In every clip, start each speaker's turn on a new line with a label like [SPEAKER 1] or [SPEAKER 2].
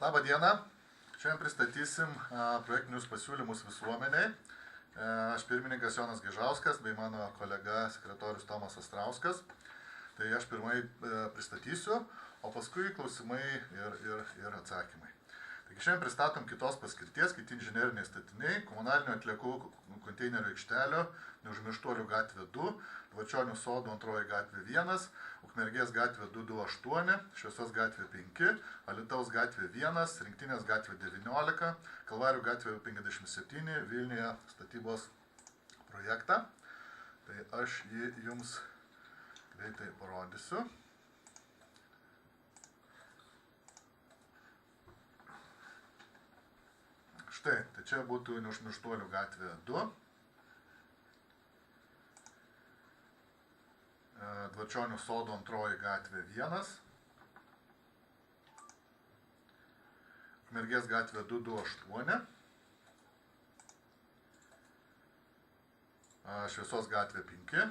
[SPEAKER 1] Labą dieną. Šiandien pristatysim projektinius pasiūlymus visuomeniai. Aš pirmininkas Jonas Gaižauskas bei mano kolega sekretorius Tomas Astrauskas. Tai aš pirmai pristatysiu, o paskui klausimai ir atsakymai. Taigi šiandien pristatom kitos paskirties, kiti inžineriniai statiniai, komunalinių atliekų konteinerių aikštelio, Neužmirštuolių gatvė 2, Dvačionių sodų 2 gatvė 1, Ukmergės gatvė 228, Šviesos gatvė 5, Alytaus gatvė 1, Rinktinės gatvė 19, Kalvarijų gatvė 57, Vilniuje statybos projektą. Tai aš jį jums greitai parodysiu. Štai, tai čia būtų Neužmirštuolių gatvė 2. Dvačionių sodų 2 gatvė 1. Ukmergės gatvė 228. Šviesos gatvė 5.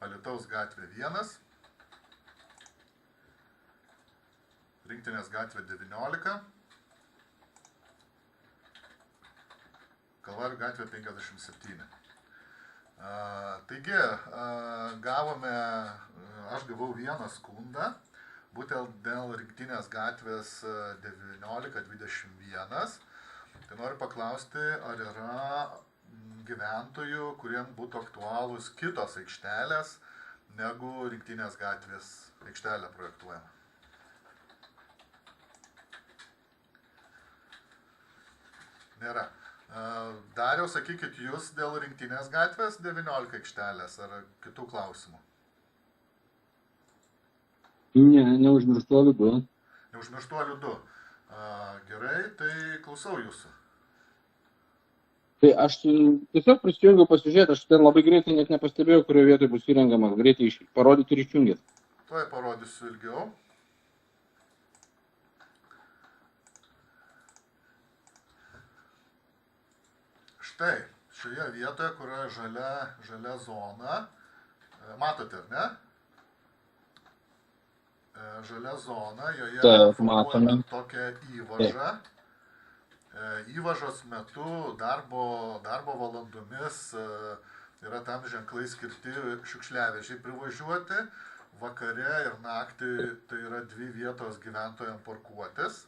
[SPEAKER 1] Alytaus gatvė 1. Rinktinės gatvė 19. Kalvarijų gatvė 57. Taigi, aš gavau vieną skundą, būtent dėl Rinktinės gatvės 19-21. Tai noriu paklausti, ar yra gyventojų, kuriem būtų aktualūs kitos aikštelės, negu Rinktinės gatvės aikštelė projektuojama. Nėra. Dariau, sakykit jūs dėl Rinktinės gatvės 19 aikštelės ar kitų klausimų?
[SPEAKER 2] Ne, Neužmirštuolių 2.
[SPEAKER 1] Neužmirštuolių 2. Gerai, tai klausau jūsų.
[SPEAKER 2] Tai aš tiesiog prisijungiau pasižiūrėti, aš ten labai greitai net nepastebėjau, kurioje vietoje bus įrengiamas. Greitai parodyti ir išjungėt.
[SPEAKER 1] Tuoj parodysiu ilgiau. Štai, šioje vietoje, kur yra žalia zona, matote, ar ne? Žalia zona, joje formuojame tokią įvažą. Įvažos metu darbo valandomis yra tam ženklai skirti šiukšliavežiai privažiuoti. Vakare ir naktį tai yra 2 vietos gyventojams parkuotis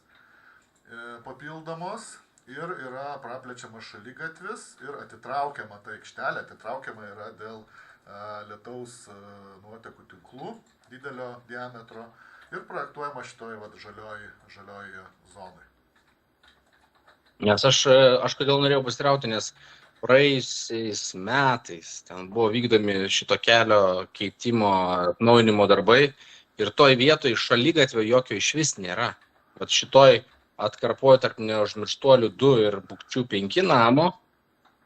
[SPEAKER 1] papildomos. Ir yra praplečiamas šaligatvis ir atitraukiama ta aikštelė, atitraukiama yra dėl lietaus nuotekų tinklų didelio diametro ir projektuojama šitoj žalioji zonai.
[SPEAKER 3] Nes aš kodėl norėjau pasirauti, nes praėjusiais metais ten buvo vykdomi šito kelio keitimo atnaujinimo darbai ir toj vietoj šaligatvio jokio išvis nėra. Bet šitoj atkarpoju tarp Neužmirštuolių 2 ir Bukčių 5 namo,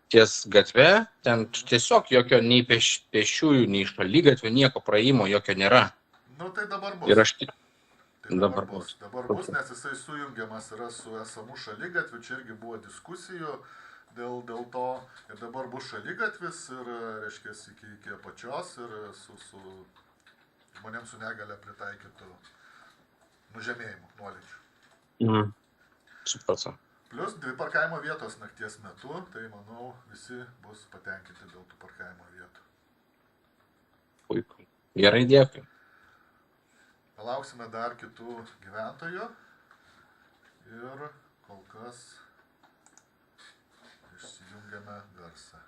[SPEAKER 3] ties gatve, ten tiesiog jokio nei pešiųjų, nei šaligatvio, nieko praėjimo jokio nėra.
[SPEAKER 1] Nu tai dabar bus.
[SPEAKER 3] Ir aš
[SPEAKER 1] tik... Dabar bus, nes jisai sujungiamas yra su esamu šaligatviu, čia irgi buvo diskusijų dėl to, ir dabar bus šaligatvis ir, reiškia, iki apačios ir su žmonėms su negale pritaikytų nužemėjimų nuolydžių.
[SPEAKER 3] Supratau.
[SPEAKER 1] Plius 2 parkavimo vietos nakties metu, tai manau visi bus patenkinti dėl tų parkavimo vietų.
[SPEAKER 3] Puiku. Gerai, dėkui.
[SPEAKER 1] Palauksime dar kitų gyventojų ir kol kas išsijungiame garsą.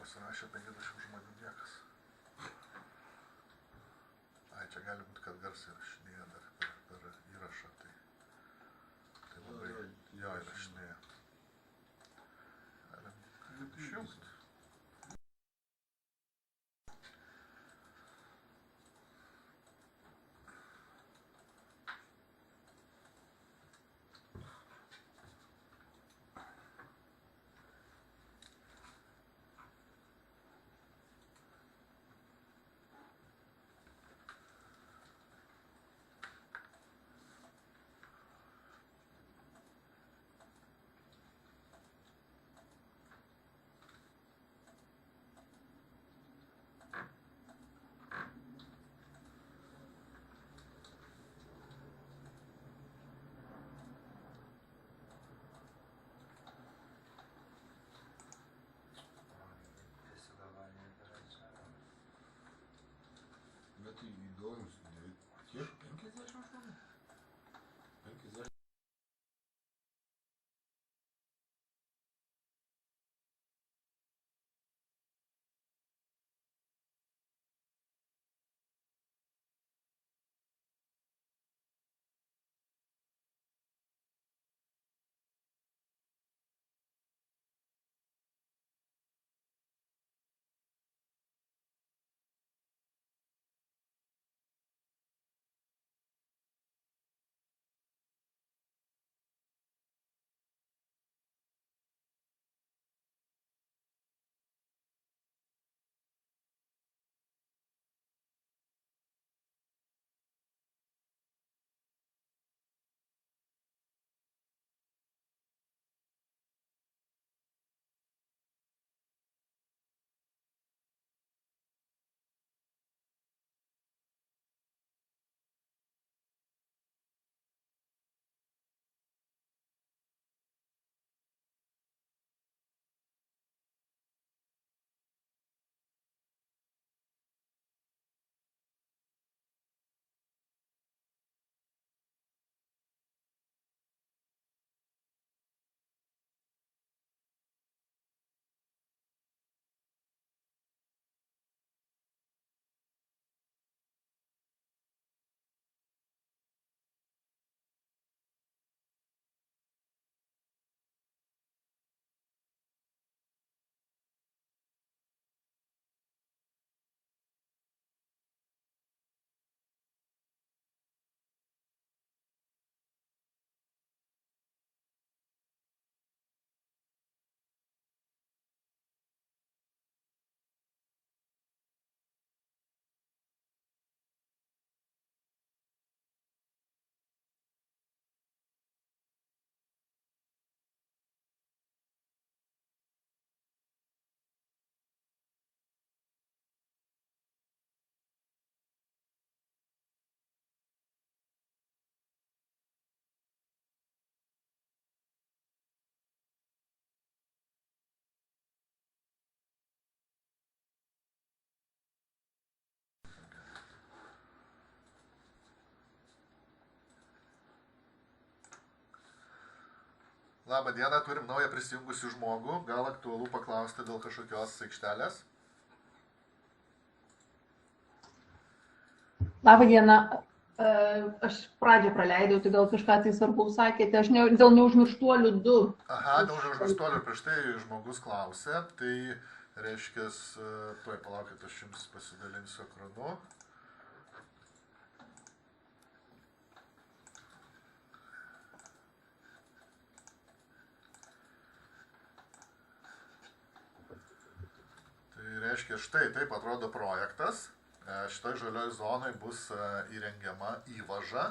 [SPEAKER 1] Pasirašė 50 žmonių niekas. Čia gali būti, kad garsą įrašinėja dar per įrašą. Tai labai jo įrašinėja. Galim išjungti. galvojus, kiek 50 žmonių? 50. Labą dieną, turim naują prisijungusių žmogų. Gal aktualu paklausti dėl kažkokios aikštelės?
[SPEAKER 4] Labą dieną. Aš pradžią praleidau, tai gal kažką tai svarbaus sakėte. Aš dėl neužmirštuolių 2.
[SPEAKER 1] Aha, dėl neužmirštuolių prieš tai žmogus klausė. Tai reiškia, tuoj palaukit, aš jums pasidalinsiu ekranu. Reiškia, štai taip atrodo projektas. Šitoj žalioj zonai bus įrengiama įvaža.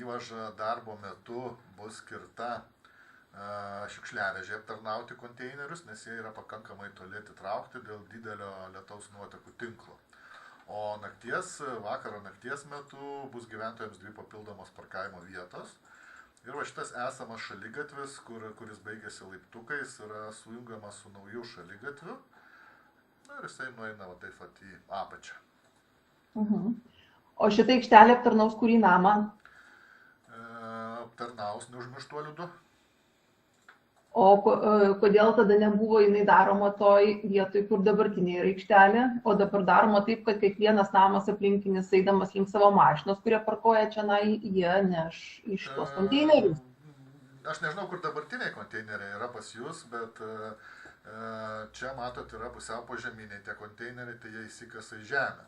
[SPEAKER 1] Įvaža darbo metu bus skirta šiukšliavežė aptarnauti konteinerius, nes jie yra pakankamai toli atitraukti dėl didelio lietaus nuotekų tinklo. O vakaro nakties metu bus gyventojams 2 papildomos parkavimo vietos. Ir va šitas esamas šaligatvis, kuris baigėsi laiptukais, yra sujungiamas su nauju šaligatviu. Ir jisai nueina taip pat į apačią.
[SPEAKER 4] O šitą aikštelę aptarnaus kurį namą?
[SPEAKER 1] Aptarnaus neužmirštuolių 2.
[SPEAKER 4] O kodėl tada nebuvo jinai daroma toj vietoj, kur dabartinė yra aikštelė, o dabar daroma taip, kad kiekvienas namas aplinkinis, eidamas link savo mašinos, kurie parkuoja čia, jie neš iš tos konteinerius?
[SPEAKER 1] Aš nežinau, kur dabartiniai konteineriai yra pas jūs, bet čia, matot, yra pusiau požeminiai tie konteineriai, tai jie įsikasa į žemę.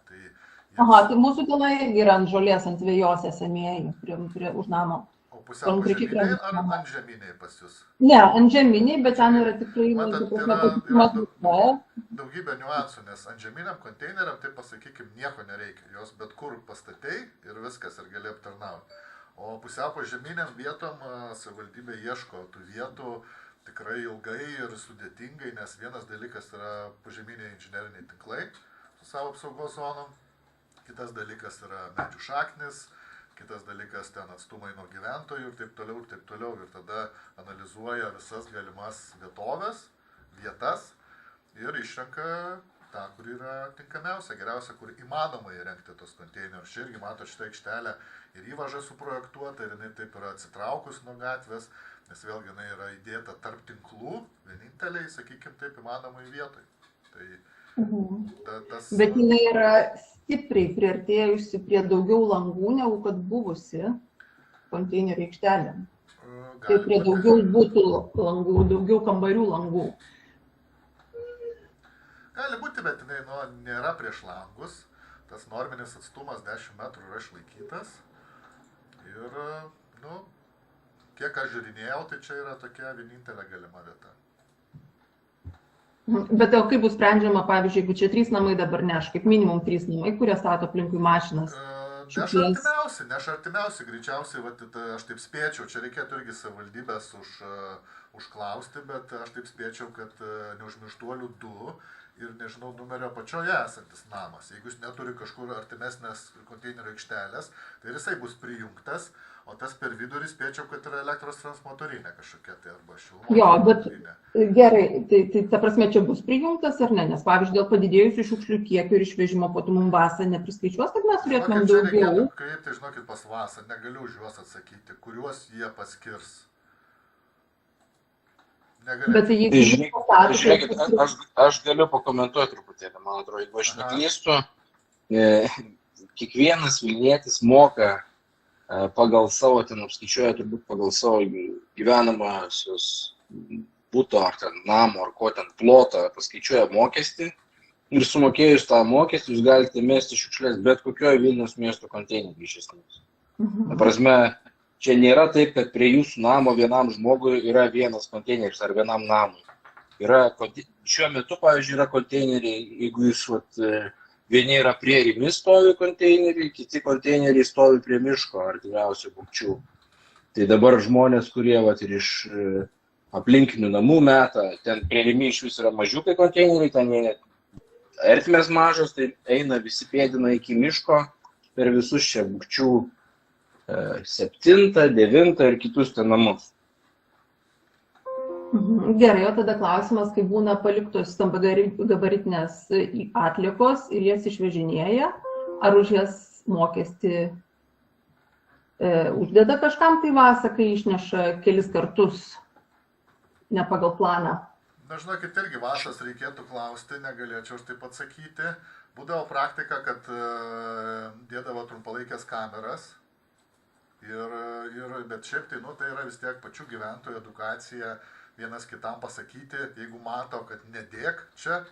[SPEAKER 4] Aha, tai mūsų tenai yra ant žolės, ant vėjos esamieji, prie už namo.
[SPEAKER 1] O pusiau požeminiai ar ant žeminiai pas jūs?
[SPEAKER 4] Ne, ant žeminiai, bet ten yra tikrai...
[SPEAKER 1] Matot, yra daugybė niuansų, nes ant žeminiam konteineriam, tai pasakykim, nieko nereikia. Jos bet kur pastatei ir viskas, ir gali aptarnauti. O pusiau požeminiam vietom savivaldybė ieško tų vietų tikrai ilgai ir sudėtingai, nes vienas dalykas yra požeminiai inžineriniai tinklai su savo apsaugos zonom, kitas dalykas yra medžių šaknis, kitas dalykas ten atstumai nuo gyventojų ir taip toliau, ir taip toliau. Ir tada analizuoja visas galimas vietovės, vietas ir išrenka tą, kur yra tinkamiausia, geriausia, kur įmanoma įrengti tos konteinerius. Čia irgi mato šitą aikštelę ir įvažą suprojektuota ir jinai taip yra atsitraukus nuo gatvės, nes vėlgi jinai yra įdėta tarp tinklų, vieninteliai, sakykime, taip įmanomai vietoj. Tai
[SPEAKER 4] Bet jinai yra stipriai priartėjusi prie daugiau langų, negu kad buvusi konteinerių aikštelė. Tai prie daugiau būtų langų, daugiau kambarių langų.
[SPEAKER 1] Gali būti, bet jinai nėra prieš langus. Tas norminis atstumas 10 metrų yra išlaikytas. Ir, kiek aš žiūrinėjau, tai čia yra tokia vienintelė galima vieta.
[SPEAKER 4] Bet o kaip bus sprendžiama, pavyzdžiui, jeigu čia 3 namai dabar neš, kaip minimum 3 namai, kurie stato aplinkui mašinas?
[SPEAKER 1] Neš artimiausi, greičiausiai, aš taip spėčiau, čia reikėtų irgi savivaldybės užklausti, bet aš taip spėčiau, kad neužmirštuolių 2 ir nežinau numerio pačioje esantis namas. Jeigu jis neturi kažkur artimesnės konteinerio aikštelės, tai ir jisai bus prijungtas, o tas per vidurį spėčiau, kad yra elektros transmotorinė kažkokia, tai arba šilumos.
[SPEAKER 4] Jo, bet gerai, tai ta prasme čia bus prijungtas ar ne, nes pavyzdžiui, dėl padidėjusių šiukšlių kiekio ir išvežimo po mum Vasa nepriskaičiuos, kad mes turėtumėm daugiau.
[SPEAKER 1] Kaip tai žinokit pas Vasa, negaliu už juos atsakyti, kuriuos jie paskirs.
[SPEAKER 4] Bet tai
[SPEAKER 3] žiūrėkit, aš galiu pakomentuoti truputėlį, man atrodo, jeigu aš neklystu, kiekvienas vilnietis moka pagal savo, ten apskaičiuoja turbūt pagal savo gyvenamosios buto ar ten namo ar ko ten plotą, paskaičiuoja mokestį ir sumokėjus tą mokestį jūs galite mesti šiukšlės bet kokioje Vilniaus miesto konteinerį iš esmės. Ta prasme, čia nėra taip, kad prie jūsų namo vienam žmogui yra vienas konteineris ar vienam namui. Šiuo metu, pavyzdžiui, yra konteineriai, jeigu jūs vieni yra prie rimi stovi konteineriai, kiti konteineriai stovi prie miško artimiausių bukčių. Tai dabar žmonės, kurie ir iš aplinkinių namų meta, ten prie rimi iš vis yra mažiukai konteineriai, ten ertmės mažos, tai eina visi pėdina iki miško per visus čia bukčių 7, 9 ir kitus ten namus.
[SPEAKER 4] Gerai, o tada klausimas, kai būna paliktos stambagabaritinės atliekos ir jas išvežinėja, ar už jas mokestį uždeda kažkam tai Vasa, kai išneša kelis kartus ne pagal planą?
[SPEAKER 1] Na, žinokit, irgi Vasas reikėtų klausti, negalėčiau aš taip atsakyti. Būdavo praktika, kad dėdavo trumpalaikės kameras, bet šiaip tai, tai yra vis tiek pačių gyventojų edukacija, vienas kitam pasakyti, jeigu mato, kad nedėk čia,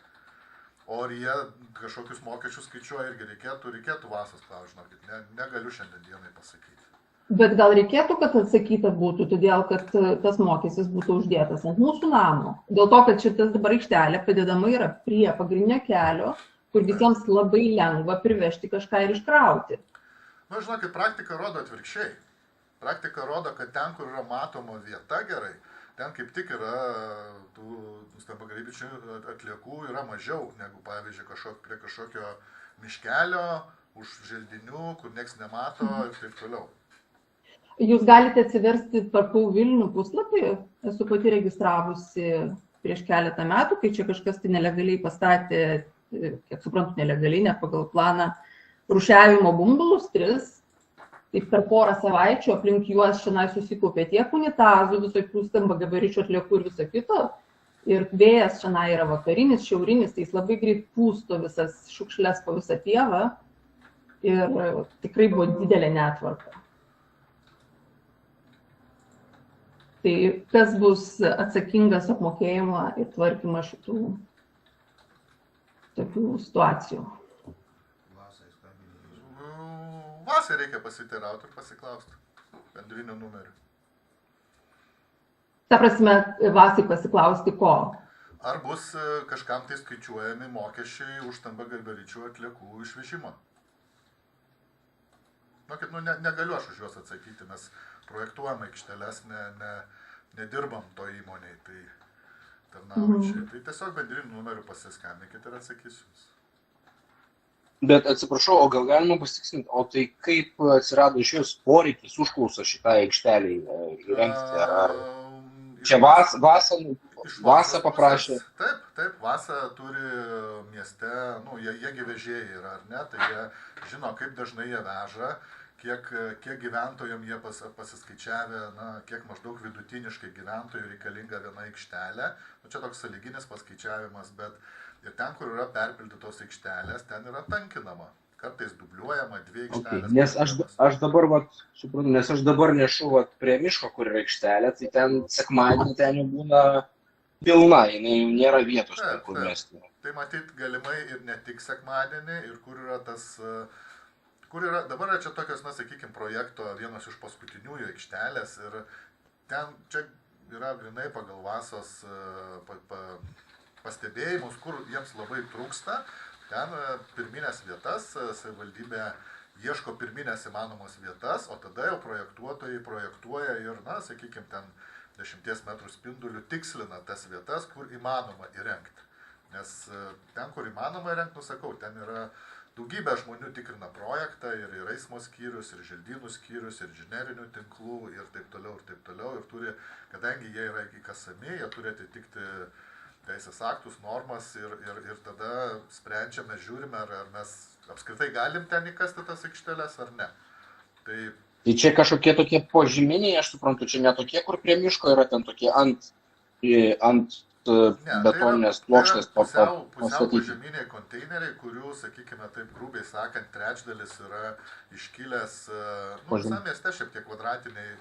[SPEAKER 1] o ar jie kažkokius mokesčius skaičiuoja, irgi reikėtų Vasas klausti, negaliu šiandien dienai pasakyti.
[SPEAKER 4] Bet gal reikėtų, kad atsakyta būtų, todėl kad tas mokestis būtų uždėtas ant mūsų namo. Dėl to, kad šitas dabar aikštelė padedama yra prie pagrindinio kelio, kur visiems labai lengva privežti kažką ir iškrauti.
[SPEAKER 1] Na, žinokit, praktika rodo atvirkščiai. Praktika rodo, kad ten, kur yra matoma vieta gerai, ten kaip tik yra tų stambagrybičių atliekų yra mažiau negu, pavyzdžiui, prie kažkokio miškelio, už želdinių, kur nieks nemato ir taip toliau.
[SPEAKER 4] Jūs galite atsiversti Tvarkau Vilnių puslapį, esu pati registravusi prieš keletą metų, kai čia kažkas tai nelegaliai pastatė, kiek suprantu, nelegaliai, ne pagal planą, rūšiavimo bumbulus 3. Tai per porą savaičių aplink juos šiandien susikaupė tiek unitazų, visokių stambagabaričių atliekų ir viso kito. Ir vėjas šiandien yra vakarinis, šiaurinis, tai jis labai greit pūsto visas šiukšles po visą pievą. Ir tikrai buvo didelė netvarka. Tai kas bus atsakingas apmokėjimą ir tvarkymą šitų tokių situacijų?
[SPEAKER 1] Vasai reikia pasiteirauti ir pasiklausti bendrinių numerių.
[SPEAKER 4] Ta prasme, Vasai pasiklausti ko?
[SPEAKER 1] Ar bus kažkam tai skaičiuojami mokesčiai už stambagabaričių atliekų išvežimą? Negaliu aš už juos atsakyti, mes projektuojam aikšteles, nedirbam to įmonėj, tai tarnaujančiai. Tai tiesiog bendrinių numerių pasiskambinkit ir atsakysiu jums.
[SPEAKER 3] Bet atsiprašau, o gal galima pasitikslinti, o tai kaip atsirado iš jos poreikis užklausa šitai aikšteliai įrengti? Ar čia Vasa paprašė?
[SPEAKER 1] Taip, Taip, Vasa turi mieste, nu, jiegi vežėjai yra, ar ne, tai jie žino, kaip dažnai jie veža, kiek gyventojams jie pasiskaičiavę, na, kiek maždaug vidutiniškai gyventojų reikalinga viena aikštelė. Nu, čia toks sąlyginis paskaičiavimas, bet ir ten, kur yra perpildytos aikštelės, ten yra tankinama. Kartais dubliuojama, 2 aikštelės.
[SPEAKER 2] Okay. Nes aš dabar, suprantu, nes aš dabar nešu prie miško, kur yra aikštelė, tai ten sekmadienį ten jau būna pilna, jinai nėra vietos, kur mesti.
[SPEAKER 1] Tai matyt, galimai ir ne tik sekmadienį, ir kur yra tas... Dabar yra čia tokios, na, sakykime, projekto vienos iš paskutiniųjų aikštelės ir ten čia yra grinai pagal Vasos pastebėjimus, kur jiems labai trūksta. Ten pirminės vietas, savivaldybė ieško pirminės įmanomas vietas, o tada jau projektuotojai projektuoja ir, na, sakykime, ten 10 metrų spindulių tikslina tas vietas, kur įmanoma įrengti. Nes ten, kur įmanoma įrengti, nusakau, ten yra daugybė žmonių tikrina projektą ir eismo skyrius, ir želdynų skyrius, ir inžinerinių tinklų ir taip toliau, ir taip toliau. Ir turi, kadangi jie yra įkasami, jie turi atitikti teisės aktus, normas ir tada sprendžiame, žiūrime, ar mes apskritai galim ten įkasti tas aikšteles ar ne.
[SPEAKER 2] Tai čia kažkokie tokie požyminiai, aš suprantu, čia ne tokie, kur prie miško yra ten tokie ant betoninės plokštės
[SPEAKER 1] pusiau požeminiai konteineriai, kurių, sakykime, taip grubiai sakant, trečdalis yra iškilęs, nu, visam mieste šiek tiek kvadratiniai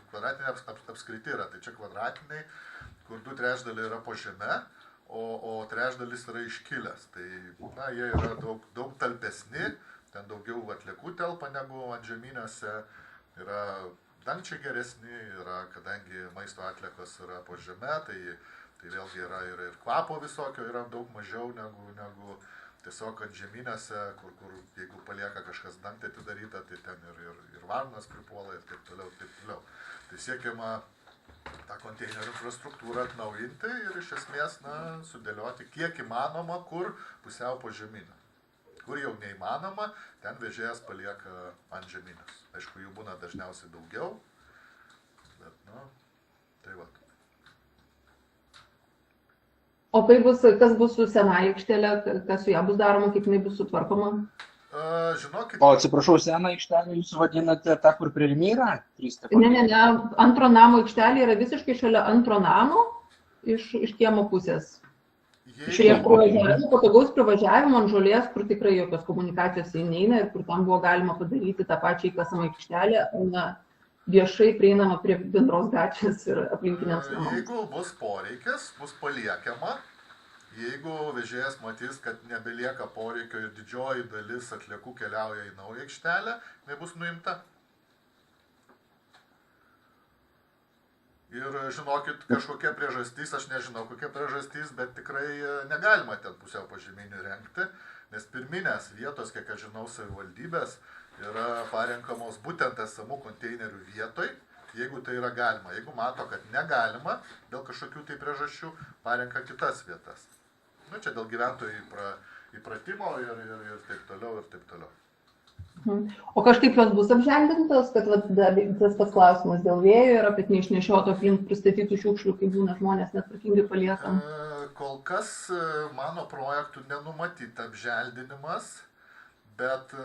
[SPEAKER 1] apskriti yra, tai čia kvadratiniai, kur 2 trečdaliai yra po žeme, o trečdalis yra iškilęs. Tai, na, jie yra daug talpesni, ten daugiau atliekų telpa negu ant žeminiuose, yra dangčiai geresni, yra, kadangi maisto atliekos yra po žeme, tai vėlgi yra ir kvapo visokio yra daug mažiau negu tiesiog ant žeminiuose, kur jeigu palieka kažkas dangtį atidaryta, tai ten ir varnas pripuola ir taip toliau. Tai siekiama tą konteinerių infrastruktūrą atnaujinti ir iš esmės, na, sudėlioti kiek įmanoma, kur pusiau po žeminių. Kur jau neįmanoma, ten vežėjas palieka ant žeminius. Aišku, jų būna dažniausiai daugiau, bet, nu, tai va.
[SPEAKER 4] O tai kas bus su sena aikštelė, kas su ją bus daroma, kaip jinai bus sutvarkoma?
[SPEAKER 1] Žinokit.
[SPEAKER 2] O atsiprašau, seną aikštelę jūs vadinate tą, kur prie Rimi yra?
[SPEAKER 4] Ne, antro namo aikštelė yra visiškai šalia antro namo iš kiemo pusės. Šalia patogaus privažiavimo ant žolės, kur tikrai jokios komunikacijos neina ir kur tam buvo galima padaryti tą pačią įkasamą aikštelę, viešai prieinama prie bendros gatvės ir aplinkiniams namams.
[SPEAKER 1] Jeigu bus poreikis, bus paliekiama. Jeigu vežėjas matys, kad nebelieka poreikio ir didžioji dalis atliekų keliauja į naują aikštelę, tai bus nuimta. Ir žinokit, kažkokia priežastys, aš nežinau kokia priežastys, bet tikrai negalima ten pusiau požeminių rengti, nes pirminės vietos, kiek aš žinau, savivaldybės yra parenkamos būtent esamų konteinerių vietoj, jeigu tai yra galima. Jeigu mato, kad negalima, dėl kažkokių tai priežasčių, parenka kitas vietas. Nu, čia dėl gyventojų įpratimo ir taip toliau, ir taip toliau.
[SPEAKER 4] O kažkaip jos bus apželdintos, kad tas pats klausimas dėl vėjo yra, kad neišnešioto aplink pristatytų šiukšlių, kai būna žmonės netvarkingai paliekam?
[SPEAKER 1] Kol kas mano projektų nenumatyta apželdinimas, bet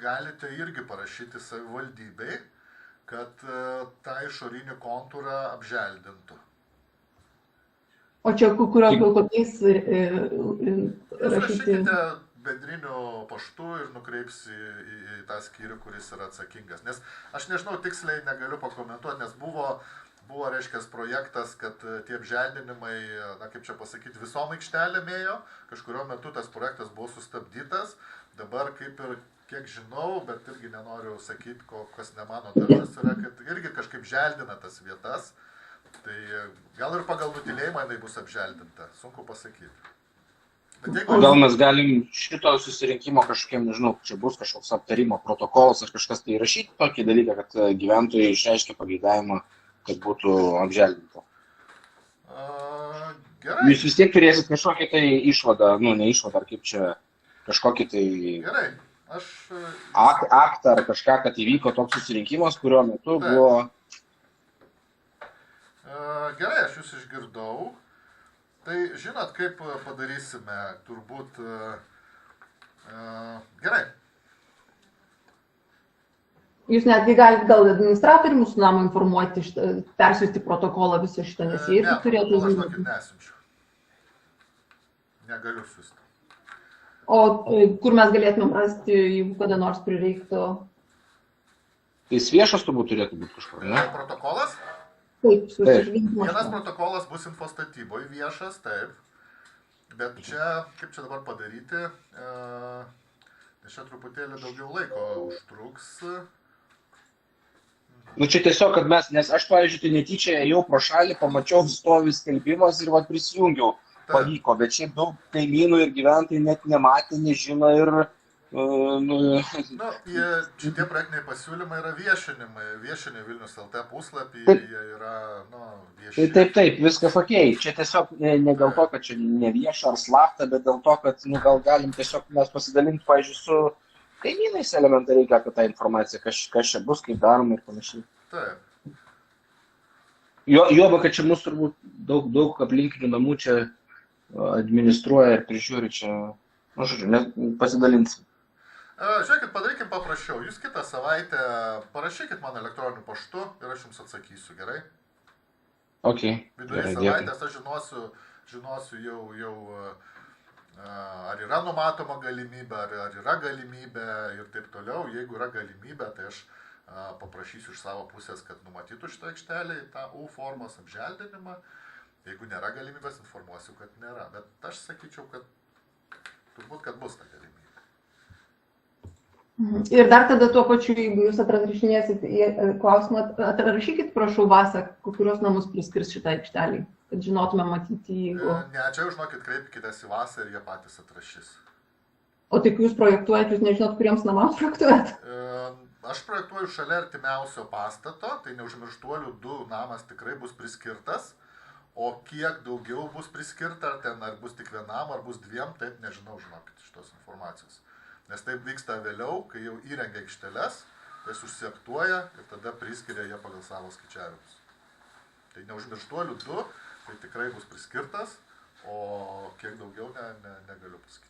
[SPEAKER 1] galite irgi parašyti savivaldybei, kad tą išorinį kontūrą apželdintų.
[SPEAKER 4] O čia kokiais
[SPEAKER 1] rašyti? Bendriniu paštu ir nukreips į tą skyrių, kuris yra atsakingas. Nes aš nežinau, tiksliai negaliu pakomentuoti, nes buvo, reiškia, projektas, kad tie apželdinimai, na kaip čia pasakyti, visom aikštelėm ėjo, kažkurio metu tas projektas buvo sustabdytas, dabar kaip ir kiek žinau, bet irgi nenoriu sakyti, kas ne mano darbas yra, kad irgi kažkaip želdina tas vietas, tai gal ir pagal nutylėjimą jinai bus apželdinta, sunku pasakyti.
[SPEAKER 2] O gal mes galim šito susirinkimo kažkokiem, nežinau, čia bus kažkoks aptarimo protokolas ar kažkas tai rašyti tokį dalyką, kad gyventojai išreiškia pageidavimą, kad būtų apželdinta.
[SPEAKER 1] Gerai.
[SPEAKER 2] Jūs vis tiek turėsit kažkokią tai išvadą, nu ne išvadą, ar kaip čia, kažkokį tai
[SPEAKER 1] Gerai.
[SPEAKER 2] aktą ar kažką, kad įvyko toks susirinkimas, kurio metu buvo...
[SPEAKER 1] Gerai, aš jūs išgirdau. Tai žinot, kaip padarysime, turbūt gerai.
[SPEAKER 4] Jūs netgi galite gal administratorių mūsų namą informuoti, persiųsti protokolą visą šitą, nes jie irgi turėtų
[SPEAKER 1] aš
[SPEAKER 4] žinoti.
[SPEAKER 1] tokį nesiunčiu. Negaliu siųsti.
[SPEAKER 4] O kur mes galėtumėm rasti, jeigu kada nors prireiktų?
[SPEAKER 2] Tai jis viešas turbūt turėtų būti kažkur, ne?
[SPEAKER 1] Protokolas?
[SPEAKER 4] Taip,
[SPEAKER 2] Taip.
[SPEAKER 4] susirinkimo.
[SPEAKER 1] Vienas protokolas bus infostatyboje viešas, taip. Bet čia, kaip čia dabar padaryti, nes čia truputėlį daugiau laiko užtruks.
[SPEAKER 2] Nu čia tiesiog, kad mes, nes aš, pavyzdžiui, tai netyčia ėjau pro šalį, pamačiau stovi skelbimas ir prisijungiau. Pavyko, bet šiaip daug kaimynų ir gyventojai net nematė, nežino ir...
[SPEAKER 1] Šitie projektiniai pasiūlymai yra viešini Vilnius LT puslapį, jie yra vieši.
[SPEAKER 2] Taip, viskas okei. Čia tiesiog ne dėl to, kad čia ne vieša ar slapta, bet dėl to, kad gal galim tiesiog mes pasidalinti, pavyzdžiui, su kaimynais elementariai apie tą informaciją, kas čia bus, kaip daroma ir panašiai.
[SPEAKER 1] Taip.
[SPEAKER 2] Juoba, kad čia mūsų turbūt daug aplinkinių namų čia administruoja ir prižiūri čia, pasidalinsim.
[SPEAKER 1] Žiūrėkit, padarykim paprasčiau. Jūs kitą savaitę parašykit man elektroniniu paštu ir aš jums atsakysiu, gerai?
[SPEAKER 2] Ok.
[SPEAKER 1] Vidury savaitės aš žinosiu jau ar yra numatoma galimybė, ar yra galimybė ir taip toliau. Jeigu yra galimybė, tai aš paprašysiu iš savo pusės, kad numatytų šitą aikštelę į tą U formos apželdinimą. Jeigu nėra galimybės, informuosiu, kad nėra. Bet aš sakyčiau, kad turbūt, kad bus ta galimybė.
[SPEAKER 4] Ir dar tada tuo pačiu, jeigu jūs atrašinėsit klausimą, atrašykit, prašau, Vasą, kurios namus priskirs šitą aikštelį, kad žinotume matyti, jeigu...
[SPEAKER 1] Ne, čia jau žinokit, kreipkitės į Vasą ir jie patys atrašys.
[SPEAKER 4] O taip jūs projektuojat, jūs nežinot, kuriems namams projektuojat?
[SPEAKER 1] Aš projektuoju šalia artimiausio pastato, tai Neužmirštuolių 2 namas tikrai bus priskirtas, o kiek daugiau bus priskirta, ar bus tik vienam, ar bus 2, taip nežinau, žinokit, šitos informacijos. Nes taip vyksta vėliau, kai jau įrengia aikšteles, tai užsiaktuoja ir tada priskiria jie pagal savo skaičiavimus. Tai Neužmirštuolių 2, tai tikrai bus priskirtas, o kiek daugiau negaliu pasakyti.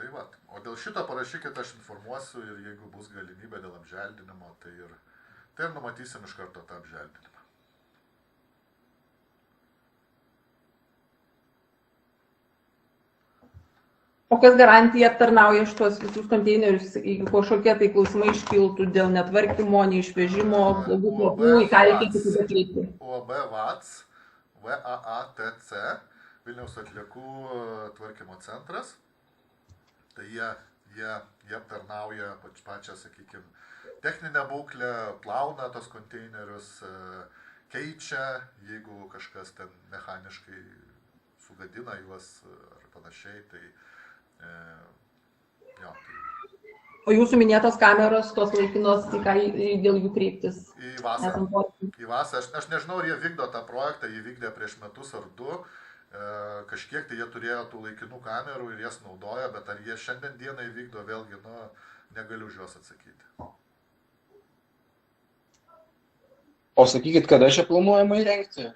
[SPEAKER 1] Tai va, o dėl šito parašykit, aš informuosiu ir jeigu bus galimybė dėl apželdinimo, tai ir numatysim iš karto tą apželdinimą.
[SPEAKER 4] O kas garantija aptarnauja šitos visus konteinerius, jeigu kažkokie tai klausimai iškiltų dėl netvarkymo, neišvežimo, blogų kvapų, į ką reikėtų tada kreipti?
[SPEAKER 1] UAB VATC, VAATC, Vilniaus atliekų tvarkymo centras. Tai jie aptarnauja pačią, sakykime, techninę būklę, plauna tos konteinerius, keičia, jeigu kažkas ten mechaniškai sugadina juos ar panašiai, tai
[SPEAKER 4] O jūsų minėtos kameros, tos laikinos, dėl jų kreiptis?
[SPEAKER 1] Į Vasą. Aš nežinau, ar jie vykdo tą projektą, jį vykdė prieš metus ar 2. Kažkiek tai jie turėjo tų laikinų kamerų ir jas naudojo, bet ar jie šiandien dienai vykdo, vėlgi, negaliu už juos atsakyti.
[SPEAKER 2] O sakykit, kada čia planuojama įrengti?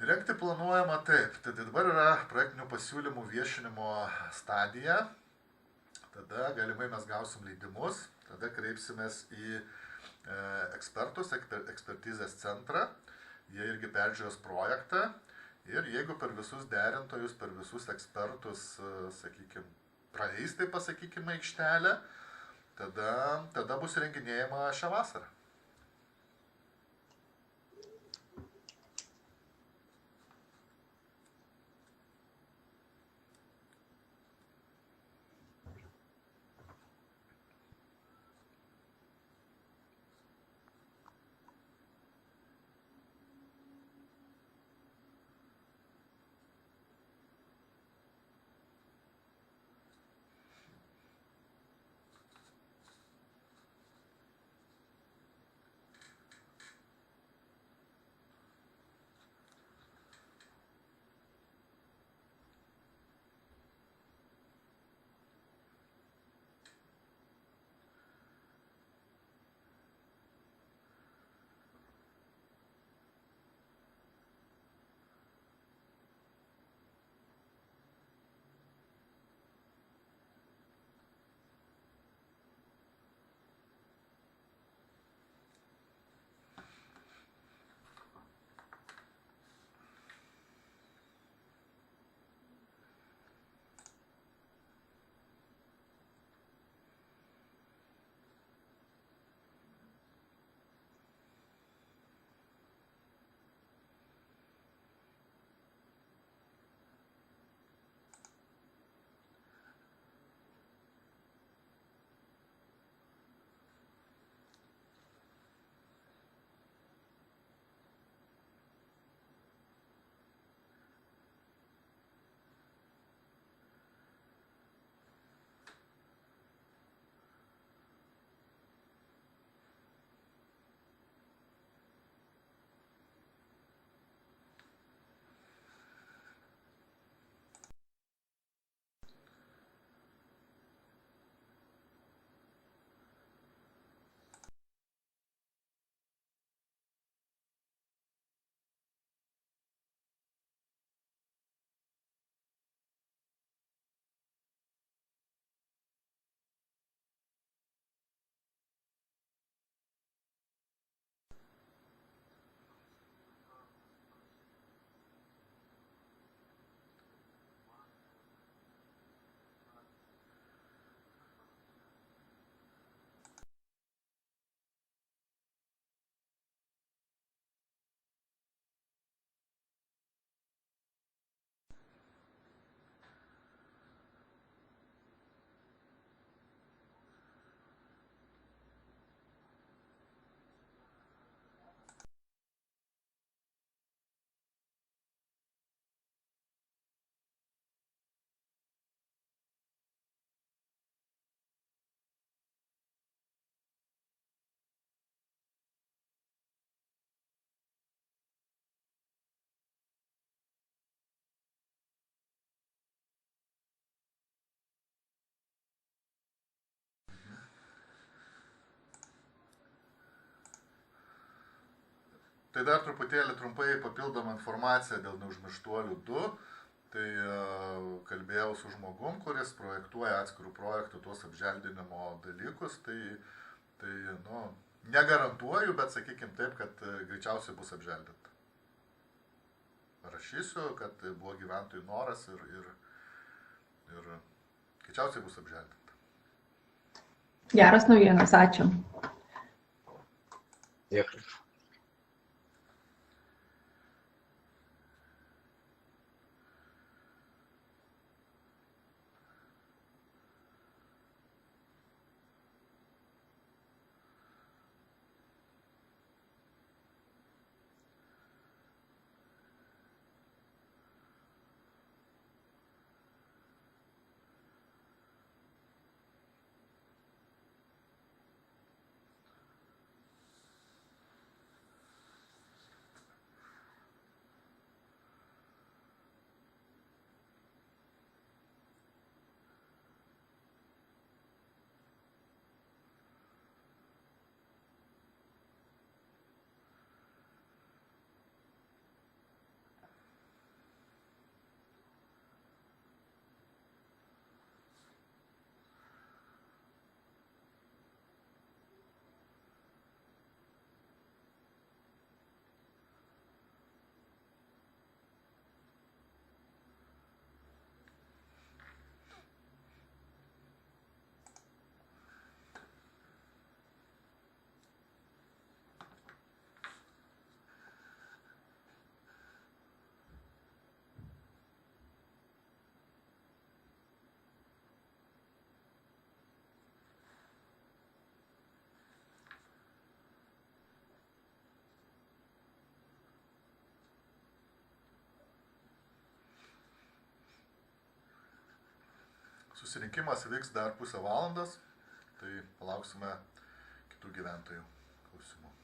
[SPEAKER 1] Įrengti planuojama taip. Tai dabar yra projektinių pasiūlymų viešinimo stadija. Tada galimai mes gausim leidimus. Tada kreipsimės į ekspertus, ekspertizės centrą. Jie irgi peržiūrės projektą. Ir jeigu per visus derintojus, per visus ekspertus, sakykime, praeis, tai pasakykime, aikštelę, tada bus renginėjama šią vasarą. Tai dar truputėlį trumpai papildoma informacija dėl neužmirštuolių 2. Tai kalbėjau su žmogum, kuris projektuoja atskirų projektų tuos apželdinimo dalykus. Tai nu, negarantuoju, bet sakykime taip, kad greičiausiai bus apželdinta. Rašysiu, kad buvo gyventojų noras ir greičiausiai bus apželdinta.
[SPEAKER 4] Geras naujienas, ačiū.
[SPEAKER 3] Dėkui.
[SPEAKER 1] Susirinkimas vyks dar pusę valandos, tai palauksime kitų gyventojų klausimų.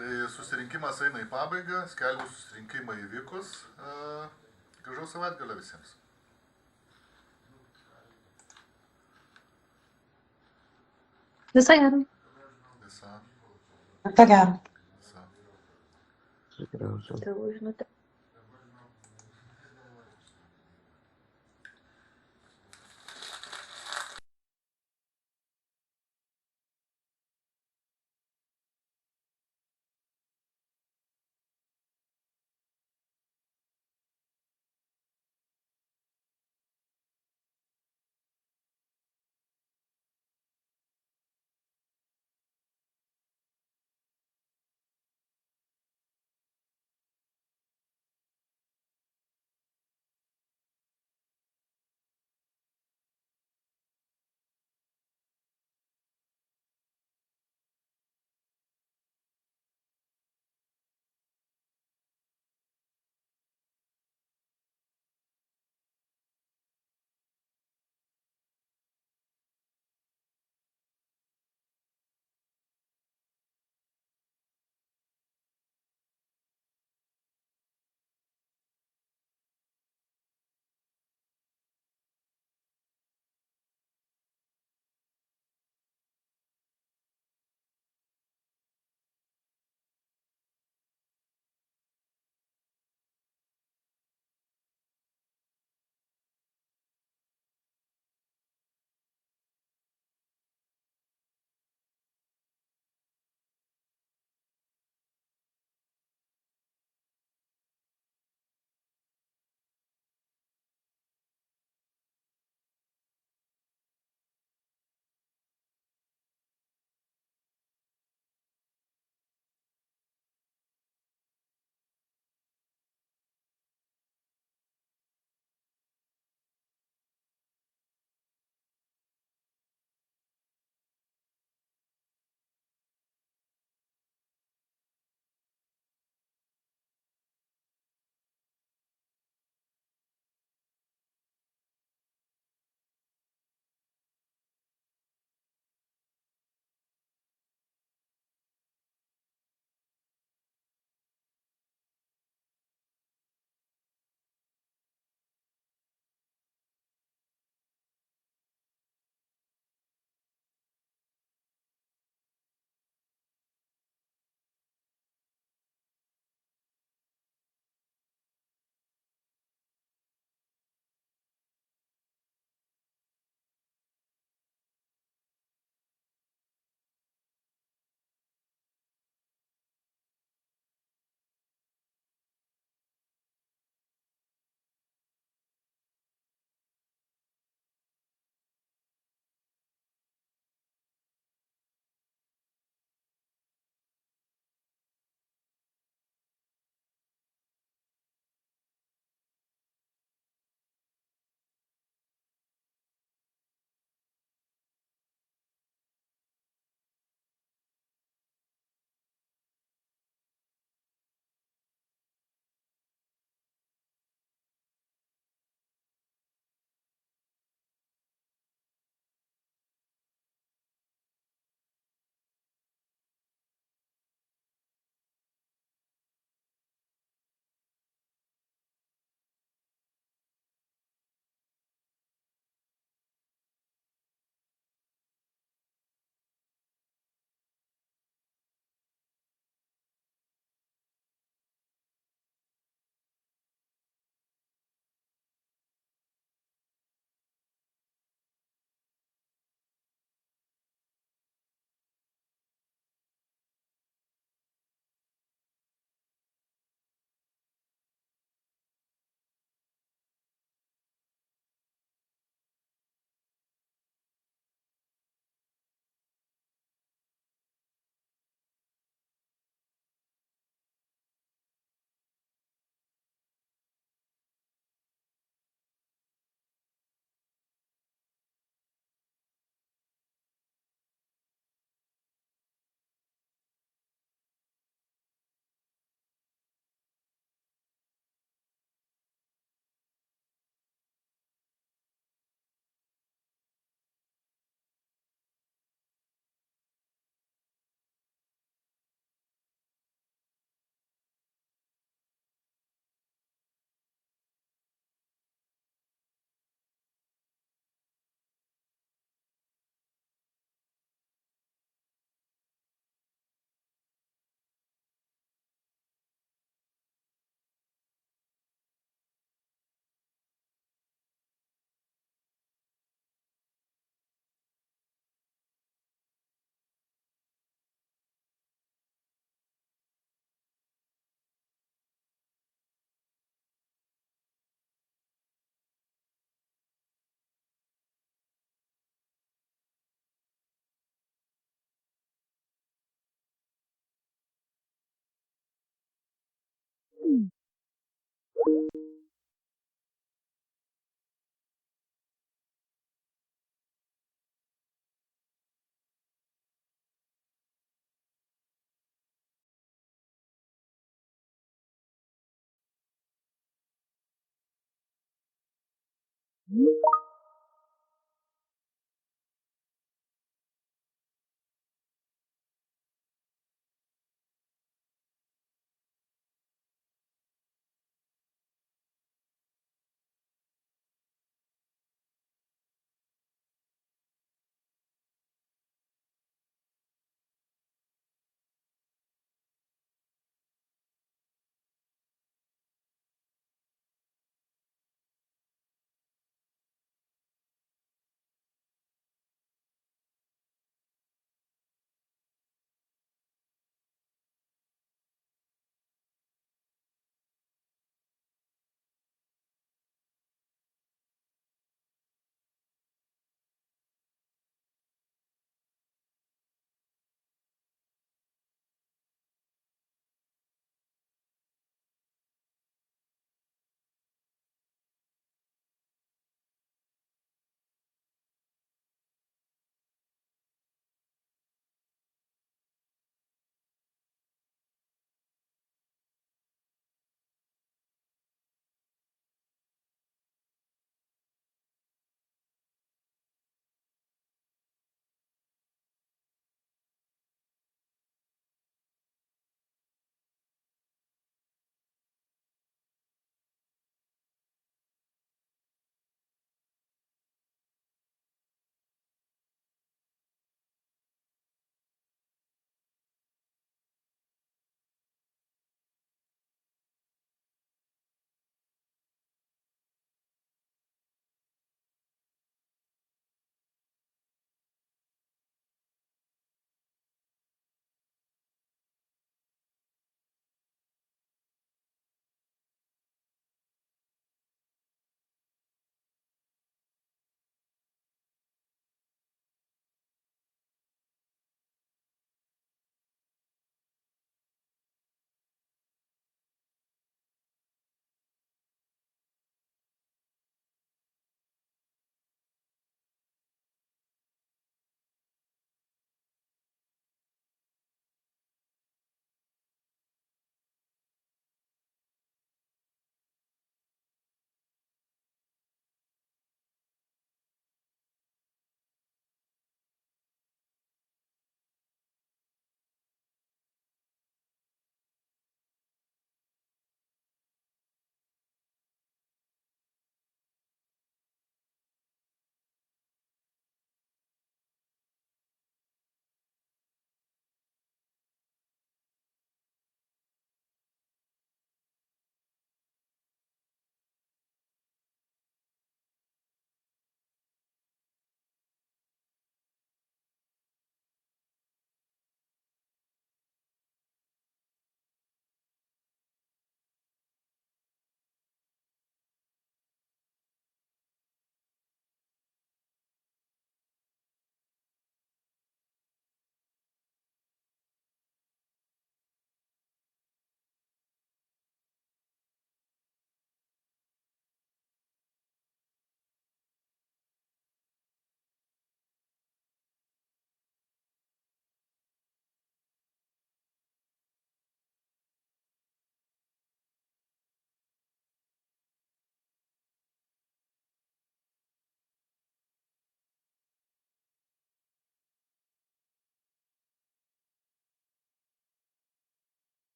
[SPEAKER 1] Tai susirinkimas eina į pabaigą, skelbiu susirinkimą įvykus. Gražaus savaitgalio visiems.
[SPEAKER 5] Visą gerą.
[SPEAKER 1] Visa.
[SPEAKER 5] Visą gerą.
[SPEAKER 1] Visa.
[SPEAKER 3] Tikriausiai.
[SPEAKER 5] Tėvų žinutė.